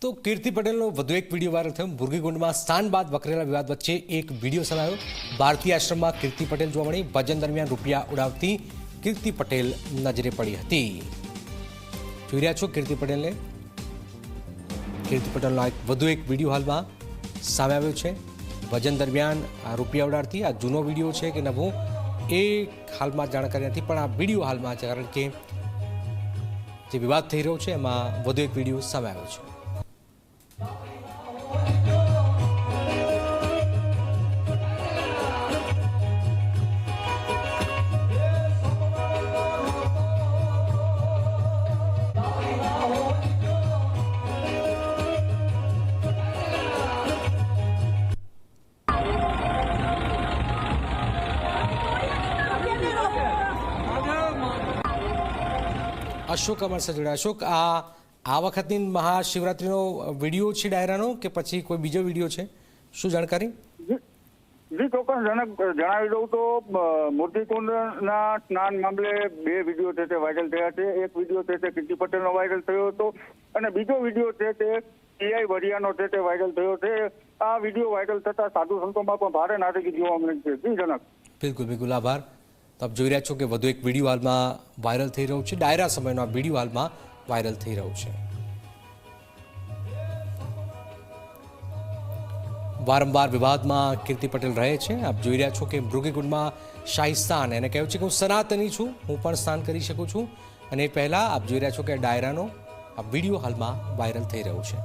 तो कीर्ति पटेलનો વધુ એક વિડીયો વાયરલ થયો। ભુરગીકુંડમાં સ્નાન બાદ વકરેલા વિવાદ વચ્ચે એક વિડીયો સમાયો। ભારતીય આશ્રમમાં કીર્તિ પટેલ જોવા મળી। ભજન દરમિયાન રૂપિયા ઉડાવતી કીર્તિ પટેલ નજરે પડી હતી। જોઈ રહ્યા છો કીર્તિ પટેલને। કીર્તિ પટેલનો એક વધુ એક વિડીયો હાલમાં સામે આવ્યો છે। ભજન દરમિયાન આ રૂપિયા ઉડાડતી આ જૂનો વિડીયો છે કે નવો એ હાલમાં જાણકારી નથી, પણ આ વિડીયો હાલમાં છે, કારણ કે જે વિવાદ થઈ રહ્યો છે એમાં વધુ એક વિડીયો સામે આવ્યો છે। अशोक अमर से जोड़ा। अशोक, आ वखतनी महाशिवरात्रिनो विडियो छे डायरानो के पछी कोई बीजो विडियो छे, शुं जानकारी? जी ચોક્કસ જણાવી દઉં તો મૂર્તિકુંડના સ્નાન મામલે બે વિડીયો છે તે વાયરલ થયા છે। એક વિડીયો છે તે કીર્તિ પટેલનો વાયરલ થયો હતો અને બીજો વિડીયો છે તે પીઆઈ વરિયાનો છે તે વાયરલ થયો છે। આ વિડીયો વાયરલ થતા સાધુ સંતોમાં પણ ભારે નારાજગી જોવા મળી છે। જી જનક। બિલકુલ બિલકુલ, આભાર। તો આપ જોઈ રહ્યા છો કે વધુ એક વિડીયો હાલમાં વાયરલ થઈ રહ્યો છે। ડાયરા સમયનો આ વિડીયો હાલમાં વાયરલ થઈ રહ્યો છે। વારંવાર વિવાદમાં કીર્તિ પટેલ રહે છે। આપ જોઈ રહ્યા છો કે ભૃગીકુંડમાં શાહી સ્નાન, એને કહ્યું છે કે હું સનાતની છું, હું પણ સ્નાન કરી શકું છું, અને એ પહેલાં આપ જોઈ રહ્યા છો કે ડાયરાનો આ વિડીયો હાલમાં વાયરલ થઈ રહ્યો છે।